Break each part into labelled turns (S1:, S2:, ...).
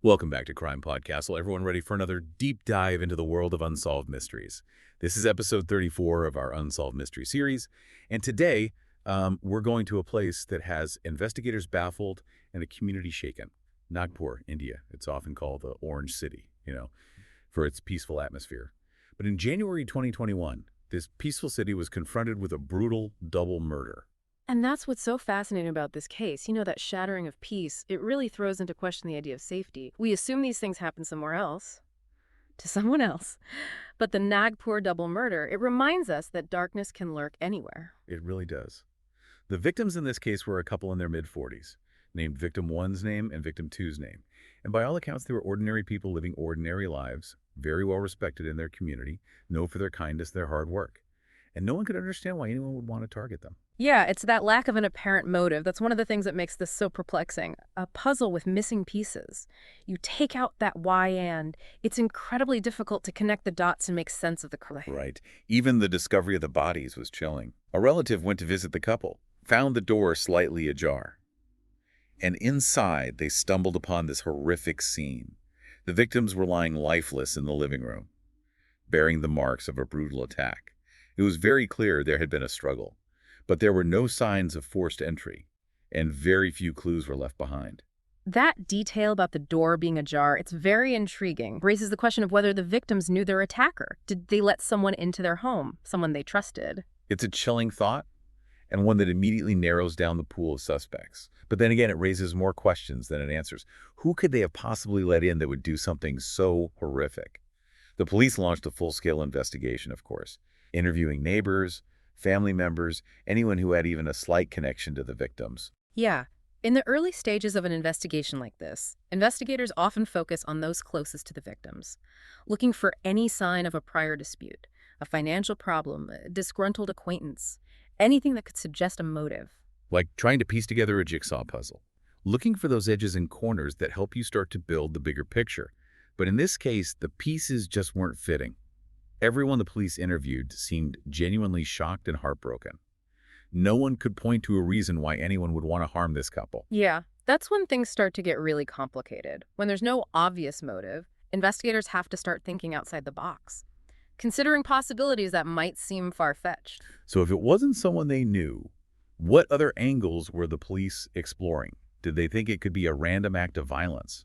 S1: Welcome back to Crime Podcast. Everyone ready for another deep dive into the world of unsolved mysteries? This is episode 34 of our Unsolved Mystery series, and today we're going to a place that has investigators baffled and a community shaken. Nagpur, India. It's often called the Orange City, for its peaceful atmosphere. But in January 2021, this peaceful city was confronted with a brutal double murder.
S2: And that's what's so fascinating about this case. That shattering of peace, it really throws into question the idea of safety. We assume these things happen somewhere else, to someone else. But the Nagpur Double Murder, it reminds us that darkness can lurk anywhere.
S1: It really does. The victims in this case were a couple in their mid-40s, named Victim 1's name and Victim 2's name. And by all accounts, they were ordinary people living ordinary lives, very well respected in their community, known for their kindness, their hard work. And no one could understand why anyone would want to target them.
S2: Yeah, it's that lack of an apparent motive. That's one of the things that makes this so perplexing. A puzzle with missing pieces. You take out that why and it's incredibly difficult to connect the dots and make sense of the crime.
S1: Right. Even the discovery of the bodies was chilling. A relative went to visit the couple, found the door slightly ajar. And inside, they stumbled upon this horrific scene. The victims were lying lifeless in the living room, bearing the marks of a brutal attack. It was very clear there had been a struggle, but there were no signs of forced entry, and very few clues were left behind.
S2: That detail about the door being ajar, it's very intriguing. Raises the question of whether the victims knew their attacker. Did they let someone into their home, someone they trusted?
S1: It's a chilling thought, and one that immediately narrows down the pool of suspects. But then again, it raises more questions than it answers. Who could they have possibly let in that would do something so horrific? The police launched a full-scale investigation, of course, interviewing neighbors, family members, anyone who had even a slight connection to the victims.
S2: Yeah. In the early stages of an investigation like this, investigators often focus on those closest to the victims, looking for any sign of a prior dispute, a financial problem, a disgruntled acquaintance, anything that could suggest a motive.
S1: Like trying to piece together a jigsaw puzzle, looking for those edges and corners that help you start to build the bigger picture. But in this case, the pieces just weren't fitting. Everyone the police interviewed seemed genuinely shocked and heartbroken. No one could point to a reason why anyone would want to harm this couple.
S2: Yeah, that's when things start to get really complicated. When there's no obvious motive, investigators have to start thinking outside the box, considering possibilities that might seem far-fetched.
S1: So if it wasn't someone they knew, what other angles were the police exploring? Did they think it could be a random act of violence,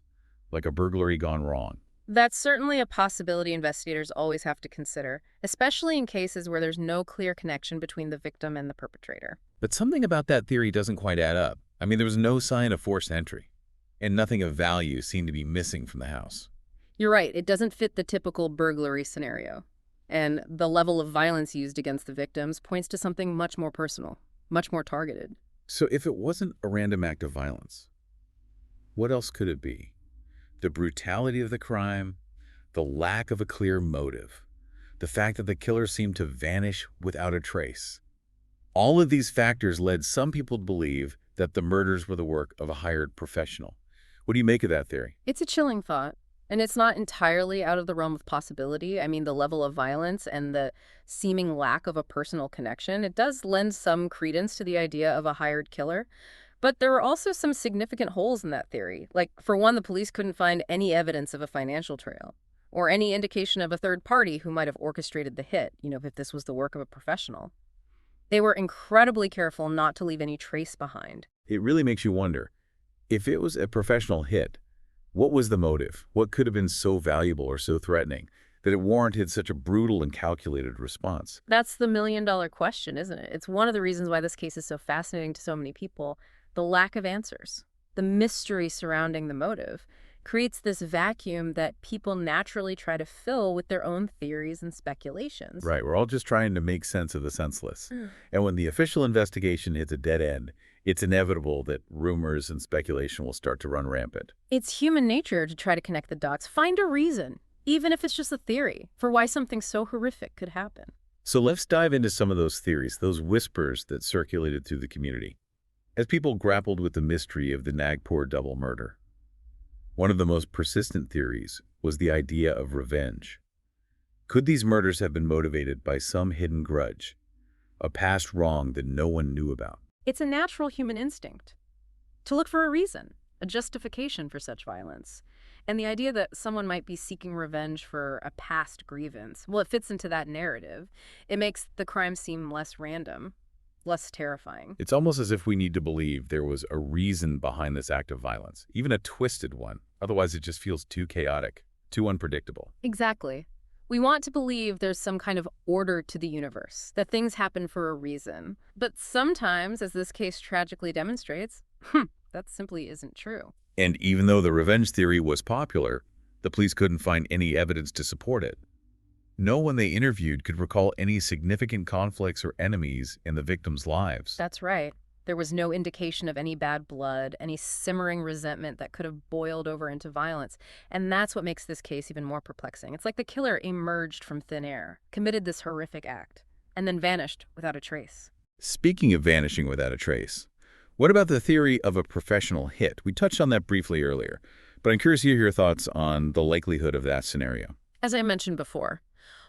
S1: like a burglary gone wrong?
S2: That's certainly a possibility investigators always have to consider, especially in cases where there's no clear connection between the victim and the perpetrator.
S1: But something about that theory doesn't quite add up. I mean, there was no sign of forced entry, and nothing of value seemed to be missing from the house.
S2: You're right, it doesn't fit the typical burglary scenario. And the level of violence used against the victims points to something much more personal, much more targeted.
S1: So if it wasn't a random act of violence, what else could it be? The brutality of the crime, the lack of a clear motive, the fact that the killer seemed to vanish without a trace. All of these factors led some people to believe that the murders were the work of a hired professional. What do you make of that theory?
S2: It's a chilling thought, and it's not entirely out of the realm of possibility. I mean, the level of violence and the seeming lack of a personal connection, it does lend some credence to the idea of a hired killer. But there are also some significant holes in that theory. Like, for one, the police couldn't find any evidence of a financial trail or any indication of a third party who might have orchestrated the hit, if this was the work of a professional. They were incredibly careful not to leave any trace behind.
S1: It really makes you wonder, if it was a professional hit, what was the motive? What could have been so valuable or so threatening that it warranted such a brutal and calculated response?
S2: That's the million-dollar question, isn't it? It's one of the reasons why this case is so fascinating to so many people. The lack of answers, the mystery surrounding the motive, creates this vacuum that people naturally try to fill with their own theories and speculations.
S1: Right, we're all just trying to make sense of the senseless. And when the official investigation hits a dead end, it's inevitable that rumors and speculation will start to run rampant.
S2: It's human nature to try to connect the dots, find a reason, even if it's just a theory, for why something so horrific could happen.
S1: So let's dive into some of those theories, those whispers that circulated through the community, as people grappled with the mystery of the Nagpur Double Murder. One of the most persistent theories was the idea of revenge. Could these murders have been motivated by some hidden grudge, a past wrong that no one knew about?
S2: It's a natural human instinct to look for a reason, a justification for such violence. And the idea that someone might be seeking revenge for a past grievance, well, it fits into that narrative. It makes the crime seem less random, less terrifying.
S1: It's almost as if we need to believe there was a reason behind this act of violence, even a twisted one. Otherwise, it just feels too chaotic, too unpredictable.
S2: Exactly. We want to believe there's some kind of order to the universe, that things happen for a reason. But sometimes, as this case tragically demonstrates, that simply isn't true.
S1: And even though the revenge theory was popular, the police couldn't find any evidence to support it. No one they interviewed could recall any significant conflicts or enemies in the victims' lives.
S2: That's right. There was no indication of any bad blood, any simmering resentment that could have boiled over into violence. And that's what makes this case even more perplexing. It's like the killer emerged from thin air, committed this horrific act, and then vanished without a trace.
S1: Speaking of vanishing without a trace, what about the theory of a professional hit? We touched on that briefly earlier, but I'm curious to hear your thoughts on the likelihood of that scenario.
S2: As I mentioned before,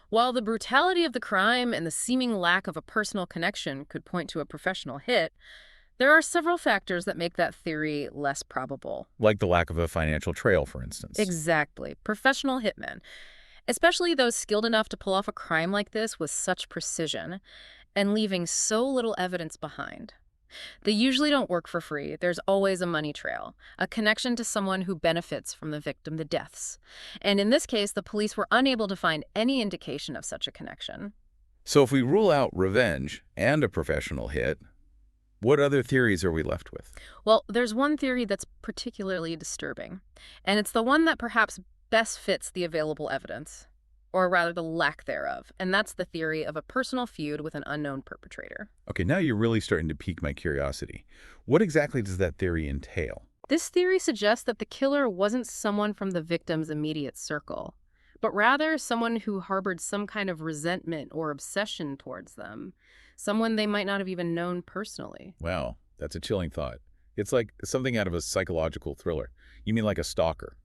S2: while the brutality of the crime and the seeming lack of a personal connection could point to a professional hit, there are several factors that make that theory less probable.
S1: Like the lack of a financial trail, for instance.
S2: Exactly. Professional hitmen, especially those skilled enough to pull off a crime like this with such precision and leaving so little evidence behind. They usually don't work for free. There's always a money trail, a connection to someone who benefits from the victim, the deaths. And in this case, the police were unable to find any indication of such a connection.
S1: So if we rule out revenge and a professional hit, what other theories are we left with?
S2: Well, there's one theory that's particularly disturbing, and it's the one that perhaps best fits the available evidence, or rather the lack thereof, and that's the theory of a personal feud with an unknown perpetrator.
S1: Okay, now you're really starting to pique my curiosity. What exactly does that theory entail?
S2: This theory suggests that the killer wasn't someone from the victim's immediate circle, but rather someone who harbored some kind of resentment or obsession towards them, someone they might not have even known personally.
S1: Wow, that's a chilling thought. It's like something out of a psychological thriller. You mean like a stalker?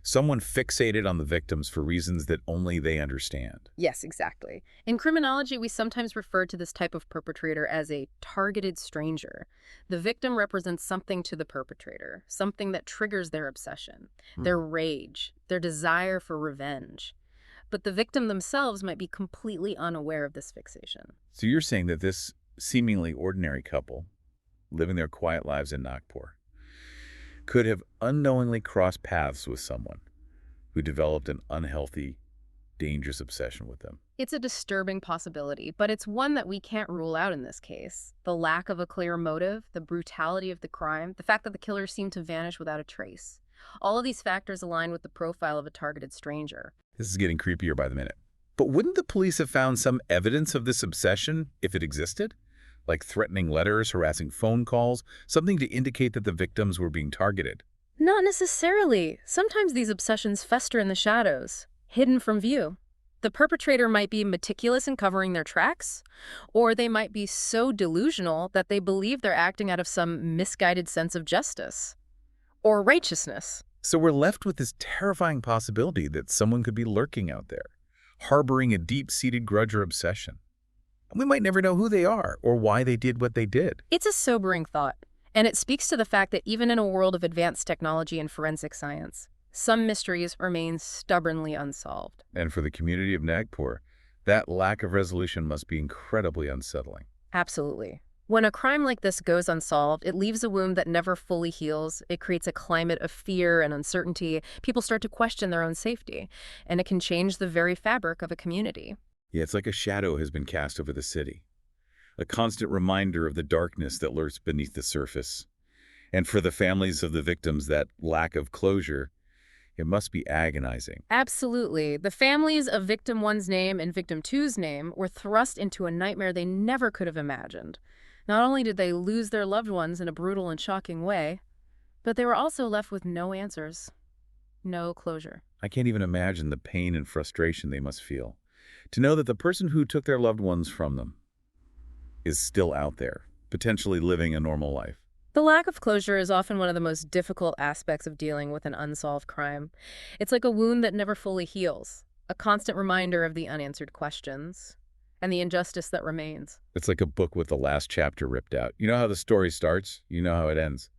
S1: Someone fixated on the victims for reasons that only they understand.
S2: Yes, exactly. In criminology, we sometimes refer to this type of perpetrator as a targeted stranger. The victim represents something to the perpetrator, something that triggers their obsession, their rage, their desire for revenge. But the victim themselves might be completely unaware of this fixation.
S1: So you're saying that this seemingly ordinary couple, living their quiet lives in Nagpur, could have unknowingly crossed paths with someone who developed an unhealthy, dangerous obsession with them.
S2: It's a disturbing possibility, but it's one that we can't rule out in this case. The lack of a clear motive, the brutality of the crime, the fact that the killer seemed to vanish without a trace. All of these factors align with the profile of a targeted stranger.
S1: This is getting creepier by the minute. But wouldn't the police have found some evidence of this obsession if it existed? Like threatening letters, harassing phone calls, something to indicate that the victims were being targeted?
S2: Not necessarily. Sometimes these obsessions fester in the shadows, hidden from view. The perpetrator might be meticulous in covering their tracks, or they might be so delusional that they believe they're acting out of some misguided sense of justice or righteousness.
S1: So we're left with this terrifying possibility that someone could be lurking out there, harboring a deep-seated grudge or obsession. We might never know who they are or why they did what they did.
S2: It's a sobering thought, and it speaks to the fact that even in a world of advanced technology and forensic science, some mysteries remain stubbornly unsolved.
S1: And for the community of Nagpur, that lack of resolution must be incredibly unsettling.
S2: Absolutely. When a crime like this goes unsolved, it leaves a wound that never fully heals. It creates a climate of fear and uncertainty. People start to question their own safety, and it can change the very fabric of a community.
S1: Yeah, it's like a shadow has been cast over the city, a constant reminder of the darkness that lurks beneath the surface. And for the families of the victims, that lack of closure, it must be agonizing.
S2: Absolutely. The families of Victim 1's name and Victim 2's name were thrust into a nightmare they never could have imagined. Not only did they lose their loved ones in a brutal and shocking way, but they were also left with no answers, no closure.
S1: I can't even imagine the pain and frustration they must feel to know that the person who took their loved ones from them is still out there, potentially living a normal life.
S2: The lack of closure is often one of the most difficult aspects of dealing with an unsolved crime. It's like a wound that never fully heals, a constant reminder of the unanswered questions and the injustice that remains.
S1: It's like a book with the last chapter ripped out. You know how the story starts, you know how it ends.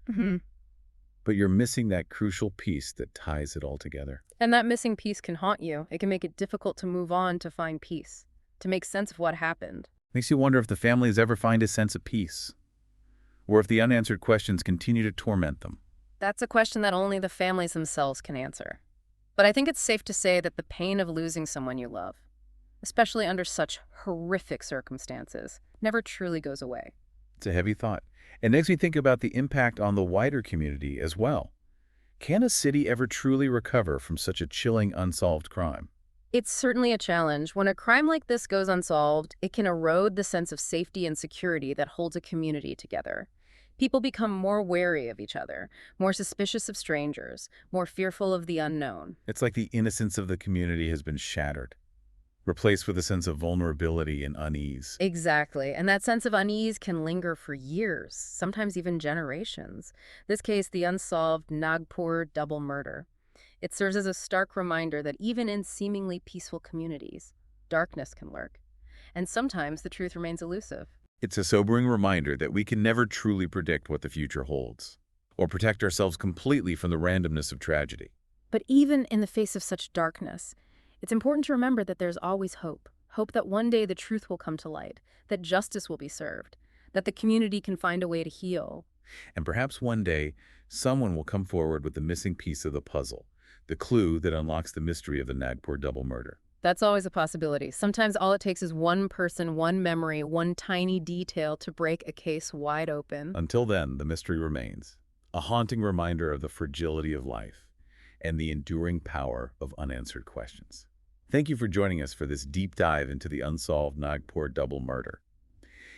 S1: but you're missing that crucial piece that ties it all together.
S2: And that missing piece can haunt you. It can make it difficult to move on, to find peace, to make sense of what happened.
S1: Makes you wonder if the families ever find a sense of peace, or if the unanswered questions continue to torment them.
S2: That's a question that only the families themselves can answer. But I think it's safe to say that the pain of losing someone you love, especially under such horrific circumstances, never truly goes away.
S1: It's a heavy thought. It makes me think about the impact on the wider community as well. Can a city ever truly recover from such a chilling unsolved crime?
S2: It's certainly a challenge. When a crime like this goes unsolved, it can erode the sense of safety and security that holds a community together. People become more wary of each other, more suspicious of strangers, more fearful of the unknown.
S1: It's like the innocence of the community has been shattered, replaced with a sense of vulnerability and unease.
S2: Exactly, and that sense of unease can linger for years, sometimes even generations. This case, the unsolved Nagpur Double Murder. It serves as a stark reminder that even in seemingly peaceful communities, darkness can lurk. And sometimes the truth remains elusive.
S1: It's a sobering reminder that we can never truly predict what the future holds, or protect ourselves completely from the randomness of tragedy.
S2: But even in the face of such darkness, it's important to remember that there's always hope. Hope that one day the truth will come to light, that justice will be served, that the community can find a way to heal.
S1: And perhaps one day, someone will come forward with the missing piece of the puzzle, the clue that unlocks the mystery of the Nagpur Double Murder.
S2: That's always a possibility. Sometimes all it takes is one person, one memory, one tiny detail to break a case wide open.
S1: Until then, the mystery remains, a haunting reminder of the fragility of life and the enduring power of unanswered questions. Thank you for joining us for this deep dive into the unsolved Nagpur Double Murder.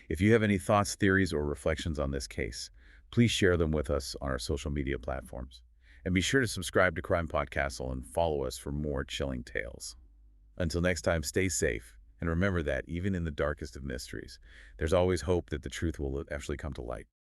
S1: If you have any thoughts, theories, or reflections on this case, please share them with us on our social media platforms. And be sure to subscribe to CrimePod Castle and follow us for more chilling tales. Until next time, stay safe, and remember that even in the darkest of mysteries, there's always hope that the truth will actually come to light.